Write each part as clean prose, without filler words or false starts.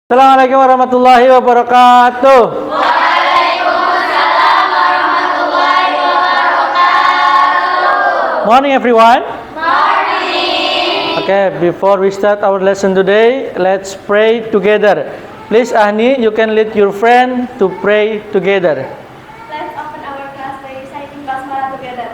Assalamualaikum warahmatullahi wabarakatuh. Waalaikumsalam warahmatullahi wabarakatuh. Morning everyone. Morning. Okay, before we start our lesson today, let's pray together. Please Ahni, you can lead your friend to pray together. Let's open our class by reciting basmalah together.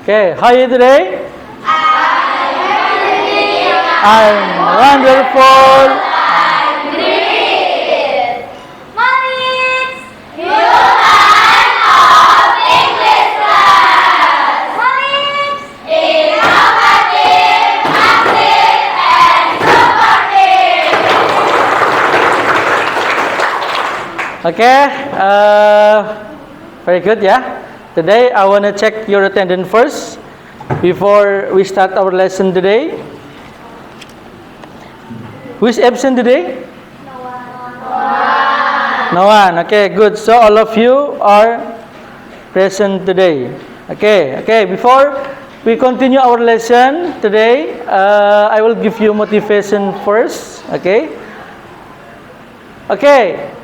Okay, how are you today? I'm wonderful. Mornings. New time of English class. Mornings. Innovative, active, and supportive. Okay, very good, yeah. Today I want to check your attendance first before we start our lesson today. Who is absent today? No one. Okay, good. So all of you are present today. Okay. Before we continue our lesson today, I will give you motivation first. Okay.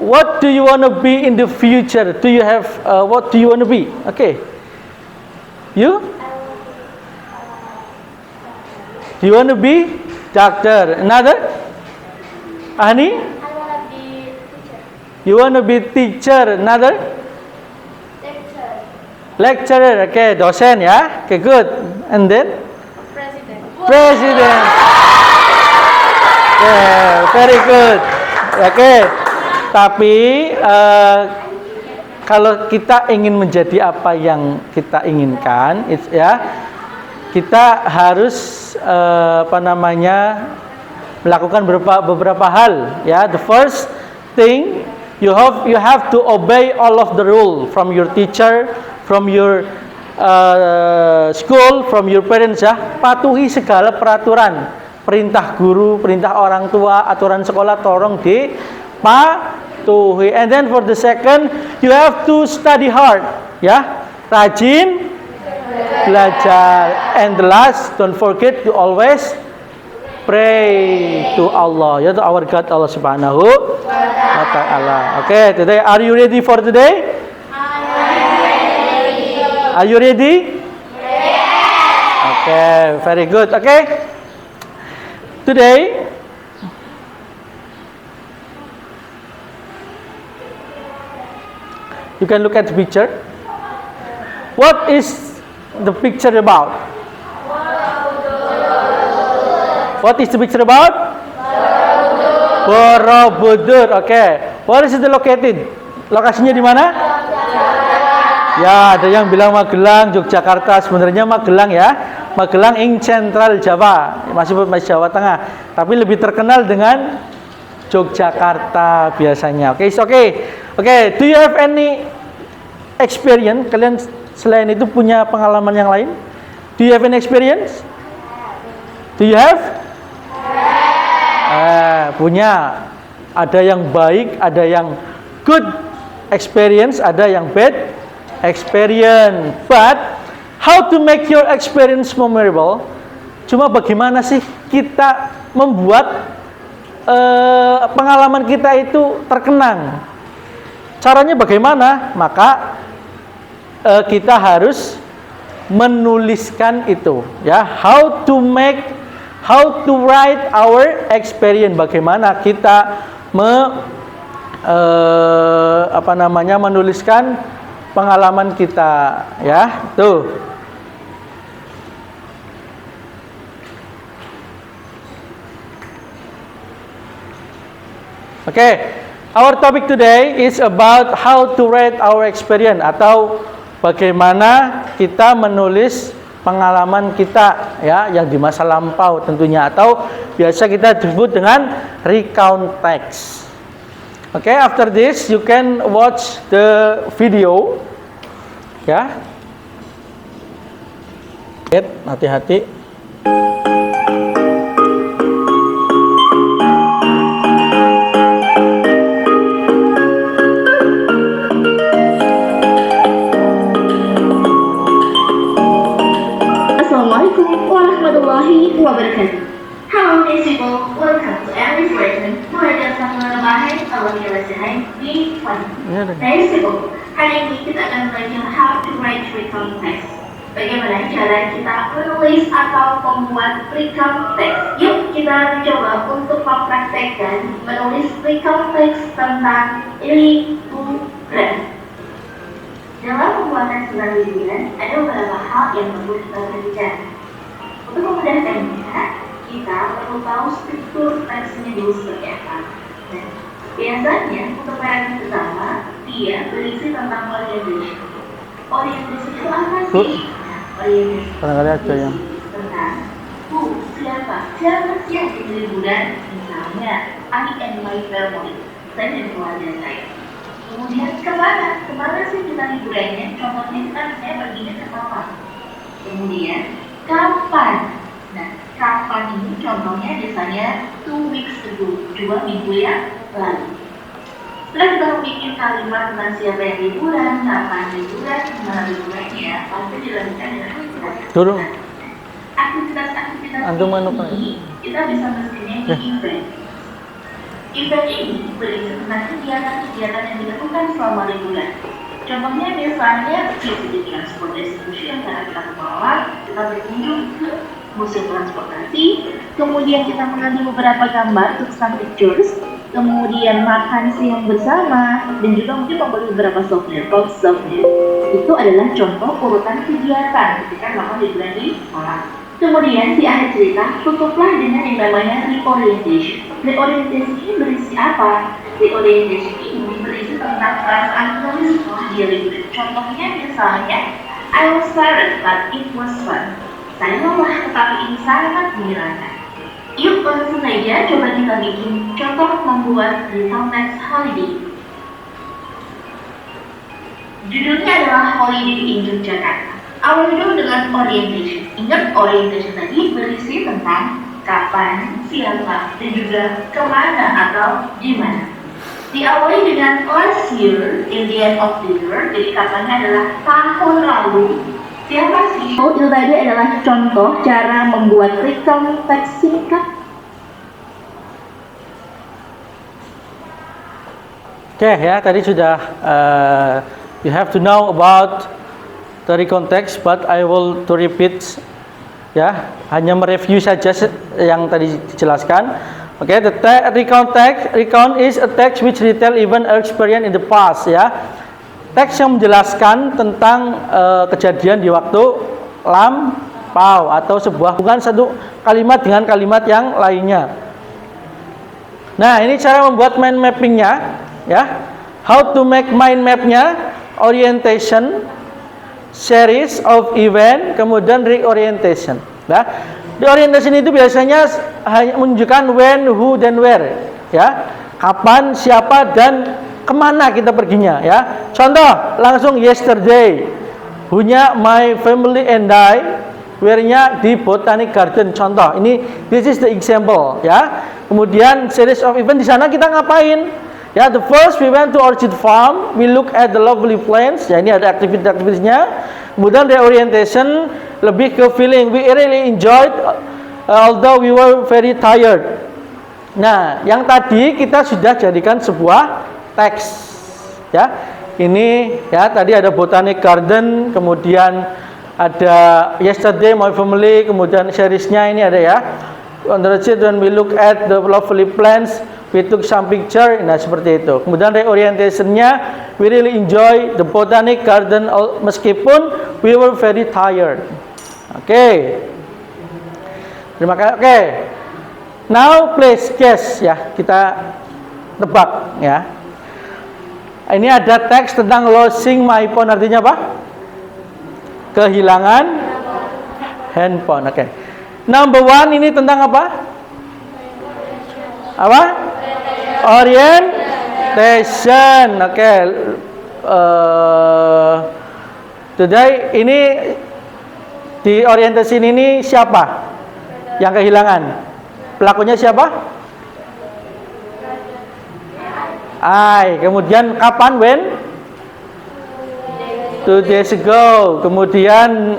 What do you want to be in the future? Do you have what do you want to be? Okay. You? Do you want to be doctor? Another? Ahni? I want to be teacher. You want to be teacher? Another? Lecturer. Lecturer. Okay, dosen ya. Okay, good. And then? President. President. Yeah, very good. Oke. Tapi kalau kita ingin menjadi apa yang kita inginkan, kita harus melakukan beberapa hal. Ya, the first thing you have to obey all of the rule from your teacher, from your school, from your parents. Ya, patuhi segala peraturan. Perintah guru, perintah orang tua, aturan sekolah tolong dipatuhi. And then for the second, you have to study hard, ya, rajin belajar. And the last, don't forget to always pray to Allah, ya, to our God, Allah Subhanahu wa Ta'ala. Okay, today, are you ready for today? Are you ready? Yes. Okay, very good. Okay. Today, you can look at the picture. What is the picture about? What is the picture about? Borobudur. Okay. Where is it located? Lokasinya di mana? Ya, ada yang bilang Magelang, Yogyakarta. Sebenarnya Magelang ya. Magelang ing Central Jawa, masih Jawa Tengah, tapi lebih terkenal dengan Yogyakarta biasanya. Okay. Do you have any experience? Kalian selain itu punya pengalaman yang lain? Do you have any experience? Do you have? Punya. Ada yang baik, ada yang good experience, ada yang bad experience. But how to make your experience memorable? Cuma bagaimana sih kita membuat pengalaman kita itu terkenang? Caranya bagaimana? Maka kita harus menuliskan itu, ya. How to write our experience? Bagaimana kita menuliskan pengalaman kita, ya. Tuh. Okay, our topic today is about how to write our experience, atau bagaimana kita menulis pengalaman kita. ya, yang di masa lampau tentunya, atau biasa kita sebut dengan recount text. Okay, after this you can watch the video. Ya. Hati-hati. Assalamualaikum warahmatullahi wabarakatuh. Halo guys, people, welcome to English lesson. Belajar sama bahasa kalau penyelesaian di fun. Guys, people, hari ini kita akan belajar how to write recount text. Bagaimana cara kita menulis atau membuat recount text. Yuk kita coba untuk mempraktekkan menulis recount text tentang liburan. Dalam pembuatan surat liburan, ada beberapa hal yang perlu kita perhatikan. Untuk memudahkannya, kita perlu tahu struktur teksnya dulu seperti apa. Nah, biasanya untuk paragraf pertama, dia berisi tentang orientation. Orientation itu apa sih? Orientation tentang siapa yang di liburan, misalnya I and my family, saya dan keluarga saya. Kemudian kemana sih kita liburannya? Contohnya kita misalnya perginya ke Papua. Kemudian kapan? Nah, kapan ini contohnya biasanya 2 weeks ago, 2 minggu yang lalu. Setelah kita membuat kalimat tentang siapa yang liburan, kapan liburan, kemana liburannya, pasti dilanjutkan dengan aktivitas-aktivitas ini kita bisa menulisnya di event. Event ini berisi tentang kegiatan-kegiatan yang dilakukan selama liburan. Contohnya misalnya di transportasi yang karena kita ke bawah, kita berkunjung ke museum transportasi, kemudian kita mengambil beberapa gambar untuk some pictures, kemudian makan siang bersama, dan juga mungkin membeli beberapa souvenir. Itu adalah contoh urutan kegiatan ketika melakukan liburan di sekolah. Kemudian di akhir cerita tutuplah dengan yang namanya reorientation. Reorientation ini berisi apa? Reorientation ini berisi tentang perasaan menulis setelah dia liburan. Contohnya misalnya, I was tired but it was fun. Saya lelah tetapi ini sangat menyenangkan. Yuk langsung aja coba kita bikin contoh membuat recount text holiday. Judulnya adalah Holiday in Yogyakarta. Awal dulu dengan orientation. Ingat orientation tadi berisi tentang kapan, siapa, dan juga kemana atau di mana. Diawali dengan last year, in the end of the year, jadi kapannya adalah tahun lalu. Siapa sih? Itu tadi adalah contoh cara membuat recount text singkat. Oke, ya, tadi sudah you have to know about the recount text, but I will to repeat, ya, hanya mereview saja yang tadi dijelaskan. Oke, the recount is a text which retell event or experience in the past, ya. Teks yang menjelaskan tentang kejadian di waktu lampau atau sebuah bukan satu kalimat dengan kalimat yang lainnya. Nah, ini cara membuat mind mappingnya, ya. How to make mind mapnya? Orientation, series of event, kemudian reorientation. Nah, reorientation itu biasanya hanya menunjukkan when, who, dan where, ya. Kapan, siapa, dan kemana kita perginya, ya. Contoh, langsung yesterday, who-nya my family and I, where-nya di Botanic Garden. Contoh, ini this is the example, ya. Kemudian series of event di sana kita ngapain? Ya, the first we went to Orchid Farm, we look at the lovely plants. Ya, ini ada aktivitas-aktivitasnya. Kemudian reorientation lebih ke feeling, we really enjoyed although we were very tired. Nah, yang tadi kita sudah jadikan sebuah teks. Ya, ini ya tadi ada Botanic Garden, kemudian ada yesterday my family, kemudian seriesnya ini ada ya. On the road when we look at the lovely plants, we took some picture. Nah, seperti itu. Kemudian reorientation-nya, we really enjoy the Botanic Garden meskipun we were very tired. Oke. Terima kasih. Oke. Now please guess, ya, kita tebak, ya. Ini ada teks tentang losing my phone, artinya apa? Kehilangan handphone. Oke. Number one ini tentang apa? Apa? Orientation. Oke. Today ini di orientation ini siapa yang kehilangan? Pelakunya siapa? Kemudian kapan? When? 2 days ago. Kemudian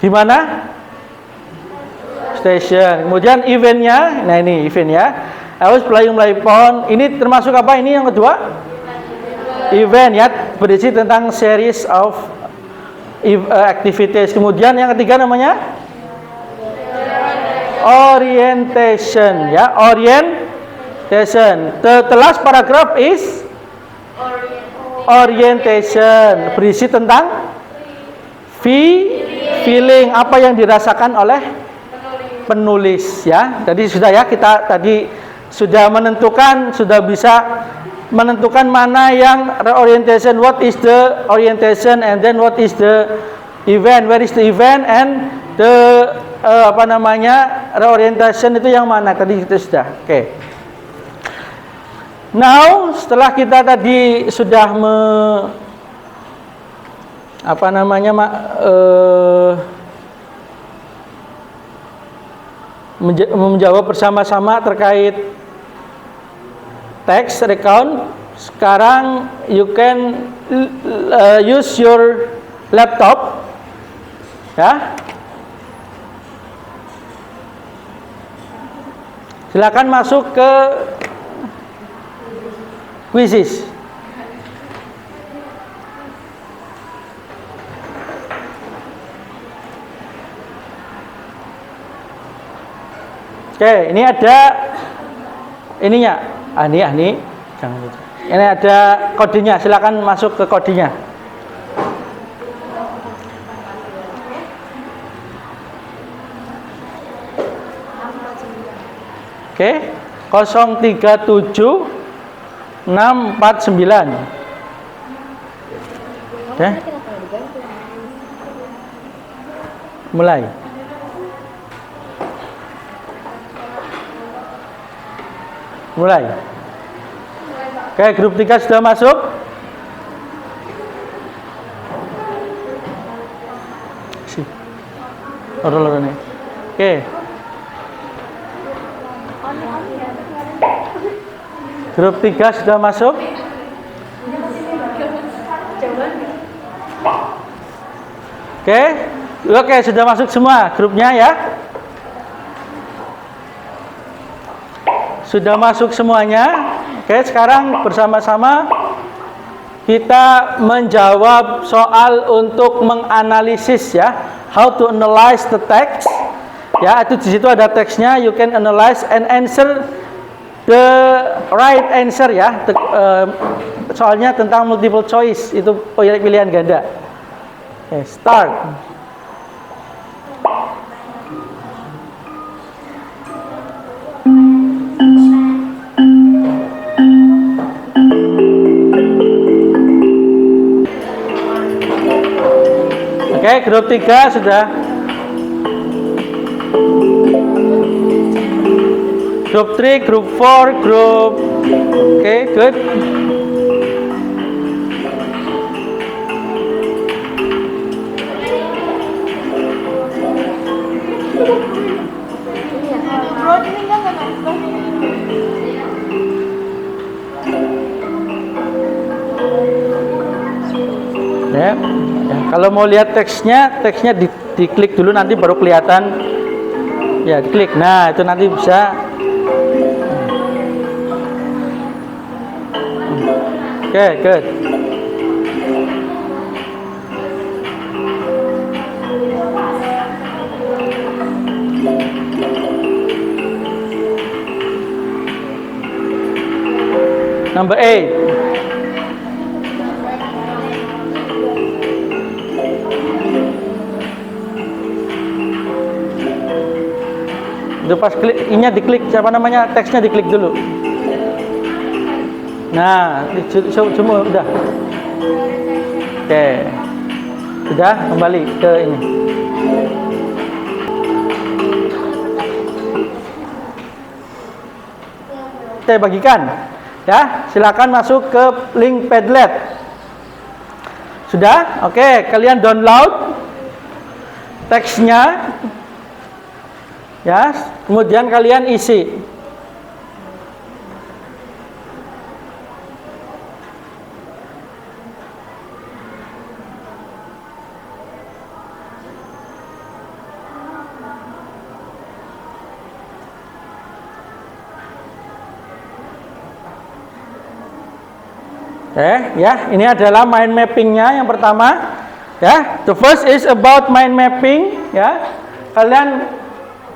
di mana? Station. Kemudian eventnya, nah ini event ya. I was playing my phone. Ini termasuk apa? Ini yang kedua? Event ya, berisi tentang series of activities. Kemudian yang ketiga namanya orientation ya, orientation. The last paragraph is orientation, berisi tentang feeling, apa yang dirasakan oleh penulis ya. Jadi sudah ya, kita tadi sudah menentukan, sudah bisa menentukan mana yang reorientation, what is the orientation, and then what is the event, where is the event, and the reorientation itu yang mana, tadi itu sudah. Oke. Now setelah kita tadi sudah menjawab bersama-sama terkait text recount. Sekarang you can use your laptop ya. Silakan masuk ke quizzes. Oke, ini ada ininya. Ini jangan lupa. Ini ada kodenya, silakan masuk ke kodenya. Oke, 037649. Oke. Mulai. Oke, grup 3 sudah masuk. Oke. Grup 3 sudah masuk. Oke, sudah masuk semua grupnya ya. Sudah masuk semuanya. Oke, sekarang bersama-sama kita menjawab soal untuk menganalisis ya. How to analyze the text. Ya, itu di situ ada teksnya. You can analyze and answer the right answer ya. Soalnya tentang multiple choice, itu pilihan ganda. Oke, start. Oke, grup 3 sudah. Grup 3, grup 4, grup. Oke, good. Ya. Kalau mau lihat teksnya diklik dulu, nanti baru kelihatan. Ya, diklik. Nah, itu nanti bisa. Oke, good. Number 8. Itu pas klik, ininya diklik, siapa namanya, teksnya diklik dulu. Nah, semua udah. Oke. Sudah, kembali ke ini. saya bagikan. Ya, silakan masuk ke link Padlet. Sudah? Oke, kalian download teksnya. Ya, kemudian kalian isi. Ya, ini adalah mind mappingnya yang pertama. Ya, the first is about mind mapping. Ya, kalian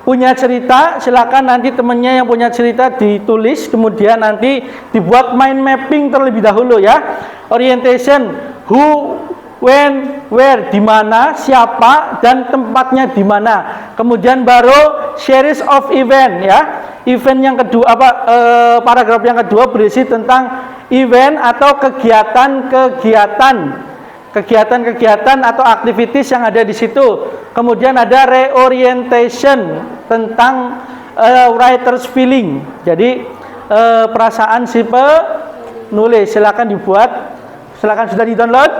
punya cerita, silakan nanti temennya yang punya cerita ditulis, kemudian nanti dibuat mind mapping terlebih dahulu ya. Orientation, who, when, where, di mana, siapa, dan tempatnya di mana. Kemudian baru series of event ya. Event yang kedua paragraf yang kedua berisi tentang event atau kegiatan atau aktivitas yang ada di situ. Kemudian ada reorientation tentang writer's feeling. Jadi perasaan si penulis. Silakan dibuat. Silakan sudah di-download.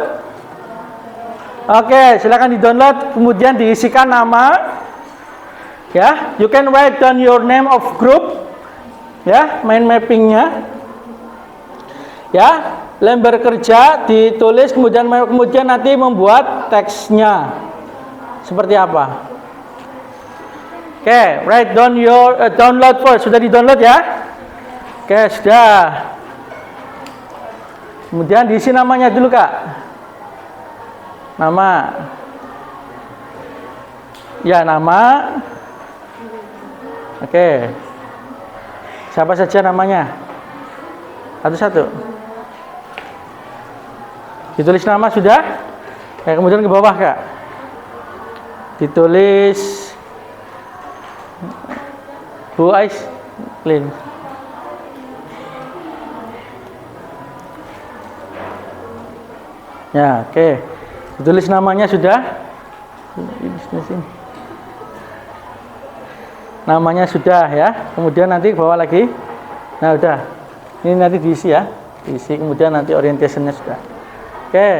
Oke, silakan di-download. Kemudian diisikan nama. Ya, you can write down your name of group. Ya, mind mappingnya. Ya, lembar kerja ditulis, kemudian nanti membuat teksnya seperti apa. Oke, write down your download first. Sudah di-download ya? Oke, sudah. Kemudian diisi namanya dulu, Kak. Nama. Ya, nama. Oke. Siapa saja namanya? Satu-satu. Ditulis nama sudah? Ya, kemudian ke bawah, Kak. Ditulis Bu Aislin. Ya, oke. Ditulis namanya sudah? Namanya sudah ya. Kemudian nanti ke bawah lagi. Nah, udah. Ini nanti diisi ya. Diisi, kemudian nanti orientationnya sudah. Oke.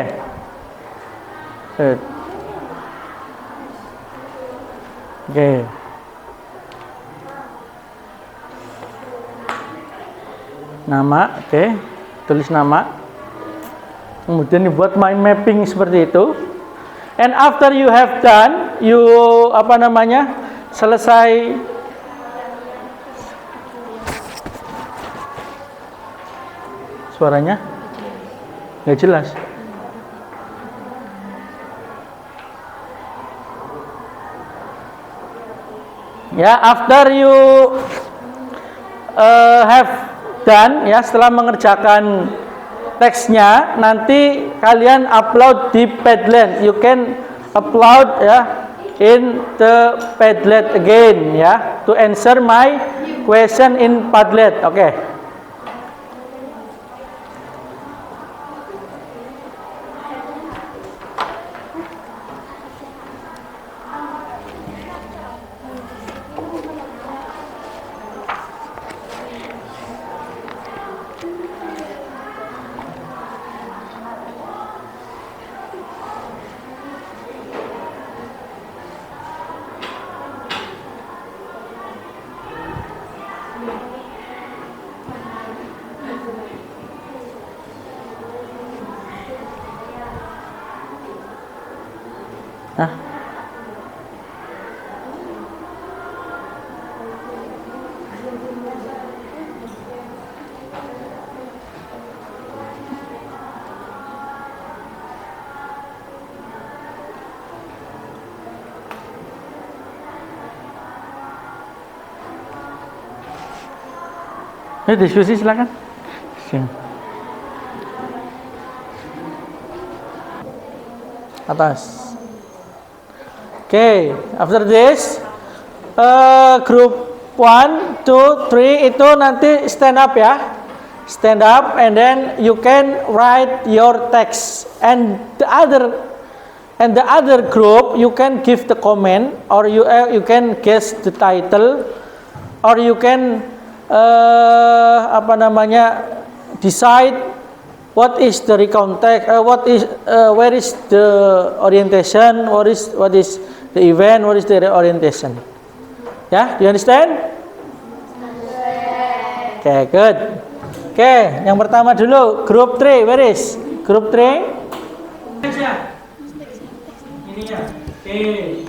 Oke. Nama, oke. Tulis nama. Kemudian dibuat mind mapping seperti itu. And after you have done, selesai suaranya nggak jelas. Ya, after you have done, ya, setelah mengerjakan teksnya, nanti kalian upload di Padlet. You can upload ya in the Padlet again ya to answer my question in Padlet. Oke. Nah. Diskusi silakan. Atas. Okay, after this, group 1, 2, 3 itu nanti stand up ya, stand up, and then you can write your text, and the other group you can give the comment, or you can guess the title, or you can apa namanya, decide what is the recount text, where is the orientation, what is the event, what is the orientation. Ya, you understand? Okay, good. Okay, yang pertama dulu, group 3, where is? Group 3? Ini ya. Okay.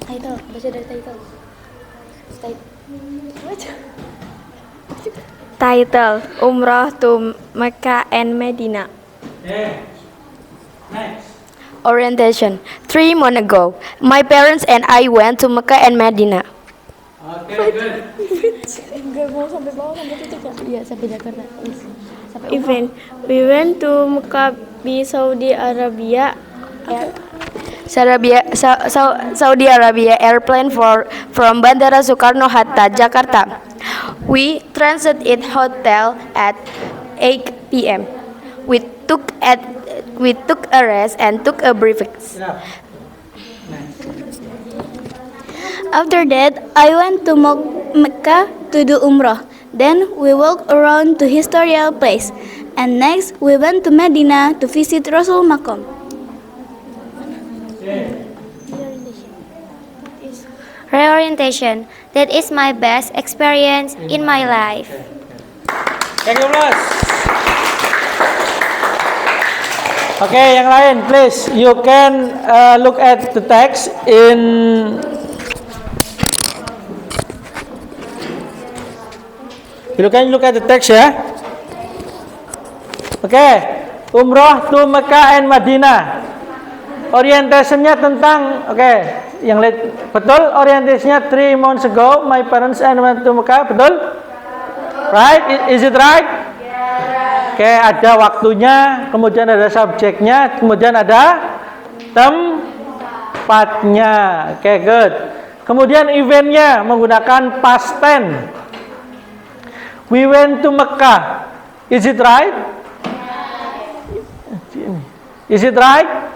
Title, baca dari title. Title, Umrah to Mecca and Medina. Okay. Next. Orientation, 3 months ago, my parents and I went to Mecca and Medina. Okay, good. Enggak mau sampai bawah sampai titik ya? Iya, sampai Jakarta. Sampai Event. We went to Mecca, Saudi Arabia. Saudi Arabia airplane from Bandara Soekarno Hatta, Jakarta. We transited hotel at 8 p.m. We took a rest and took a breakfast. Enough. After that, I went to Mecca to do Umrah. Then we walked around to historical place. And next, we went to Medina to visit Rasul Makam. Okay. Reorientation. That is my best experience in my life. Thank you, Plus. Oke, yang lain, please. You can look at the text in. You can look at the text ya. Oke, Umrah to Mecca and Madinah. Orientationnya tentang, yang betul. Orientationnya 3 months ago, my parents and went to Mecca, betul? Right? Is it right? Oke, ada waktunya, kemudian ada subjeknya, kemudian ada tempatnya. Oke, good. Kemudian eventnya menggunakan past tense. We went to Mecca. Is it right? Is it right?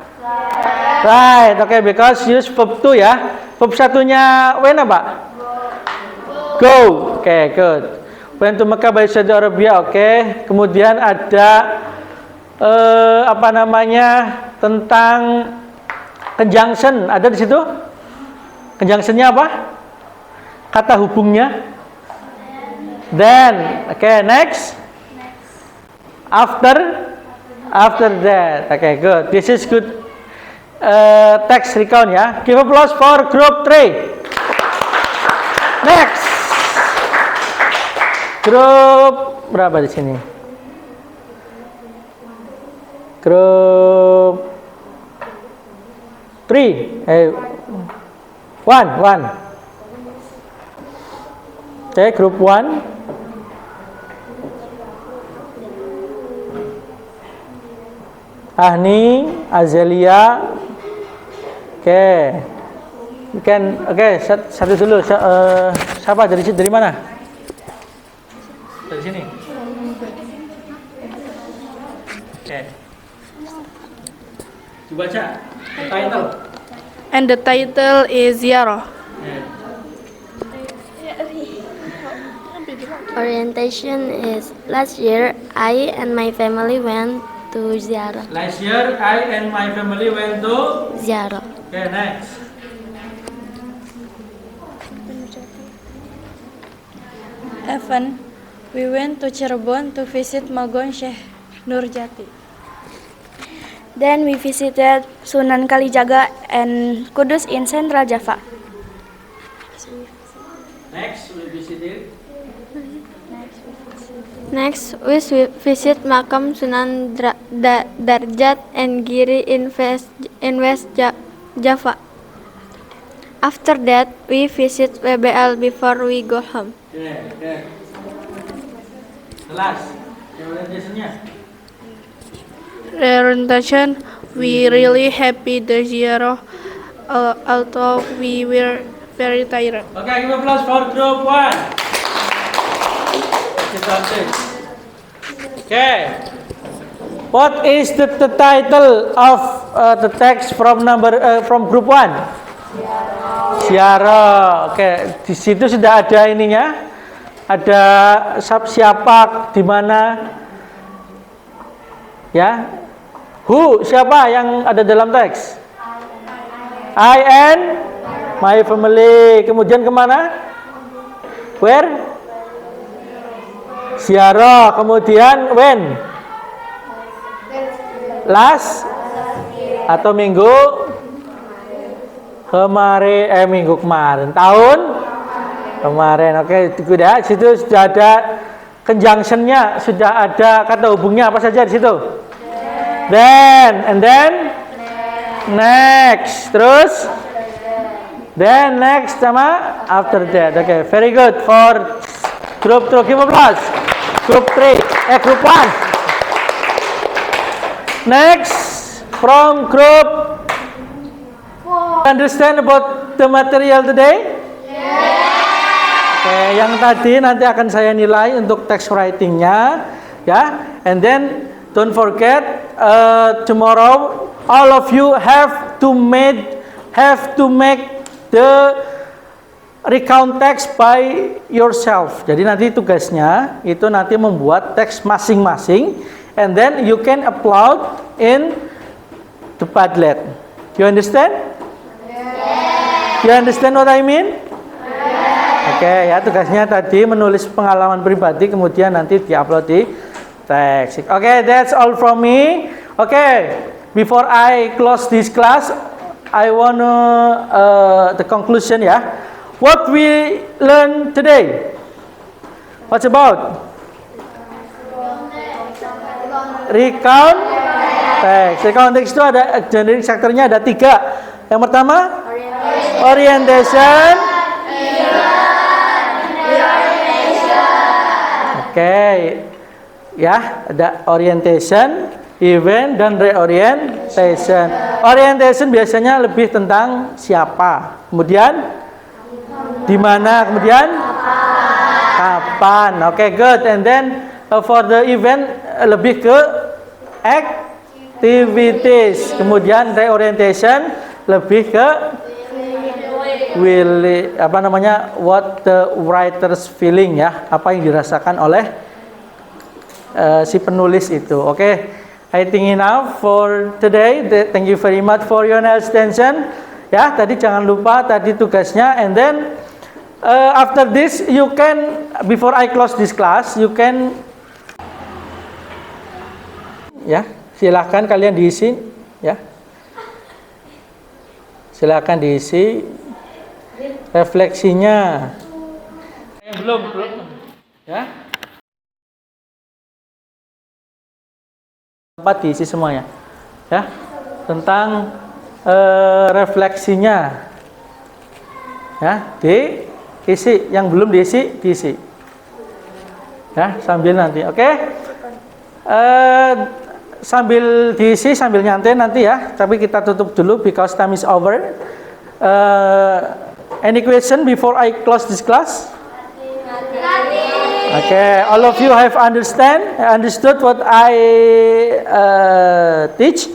Right. Okay, because use verb 2 ya. Verb satunya when apa? Go. Okay, good. Went to Mecca by Saudi Arabia. Okay. Kemudian ada tentang conjunction. Ada di situ? Conjunctionnya apa? Kata hubungnya. Then. Okay, next. After that. Okay, good. This is good text recount ya. Give applause for group 3. Next. Grup berapa di sini? Grup 3. 1. Okay, grup 1. Ahni, Azelia. Satu dulu. Siapa dari mana? Dari sini. Dibaca title. And the title is Ziarah. Orientation is last year I and my family went to Ziarah. Last year, I and my family went to. Ziarah. Okay, next. Evan. We went to Cirebon to visit Magon Syekh Nurjati. Then we visited Sunan Kalijaga and Kudus in Central Java. Next, we visited. Next, we visit Makam Sunan Darjat and Giri in West Java. After that, we visit WBL before we go home. Okay. Kelas. Orientationnya. Orientation. We really happy the Ziarah, although we were very tired. Okay, give applause for group 1. Okay. What is the title of the text from group 1? Siara. Oke, di situ sudah ada ininya. Ada siapa, di mana? Ya. Who, siapa yang ada dalam teks? I and my family. Kemudian kemana? Where? Siara. Kemudian when? Last atau minggu kemarin, minggu kemarin, tahun kemarin. Oke, sudah. Situ sudah ada conjunction-nya, sudah ada kata hubungnya apa saja di situ. Then, and then, next, terus, then next sama after that. Oke, very good for group 2. Give applause. Group 3, group 1. Next, from group, understand about the material today? Oke, yang tadi nanti akan saya nilai untuk text writing-nya, ya. And then don't forget tomorrow all of you have to make the recount text by yourself. Jadi nanti tugasnya itu nanti membuat teks masing-masing, and then you can upload in the Padlet. You understand? You understand what I mean? Oke, ya, tugasnya tadi menulis pengalaman pribadi, kemudian nanti diupload di teks. Oke, that's all from me. Oke, before I close this class, I wanna the conclusion, ya. What we learn today? What's about? Recount text. Recount text itu ada generic sektornya ada 3. Yang pertama, orientation. Oke, ya, ada orientation, event, dan reorientation. Orientation biasanya lebih tentang siapa, kemudian di mana, kemudian kapan. Oke, good. And then for the event lebih ke activities, kemudian reorientation lebih ke what the writer's feeling, ya, apa yang dirasakan oleh si penulis itu. Oke, I think enough for today. Thank you very much for your attention. Ya, tadi jangan lupa tadi tugasnya, and then after this you can, before I close this class, you can, ya, silahkan kalian diisi, ya, silahkan diisi refleksinya. Yang belum, ya, tempat diisi semuanya, ya, tentang refleksinya, ya, diisi. Yang belum diisi, ya, sambil nanti. Oke. Sambil diisi, sambil nyantai nanti, ya. Tapi kita tutup dulu because time is over. Any question before I close this class? Okay, all of you have understood what I teach?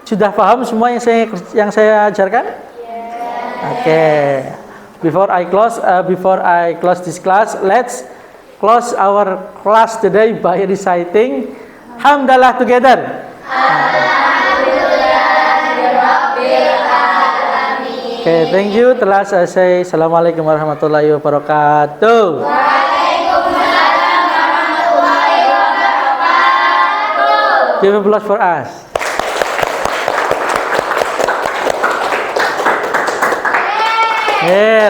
Sudah paham semua yang saya ajarkan? Okay. Before I close this class, let's close our class today by reciting Hamdalah together. Okay, thank you. Telah selesai. Assalamualaikum warahmatullahi wabarakatuh. Waalaikumsalam warahmatullahi wabarakatuh. Give applause for us. Yeah.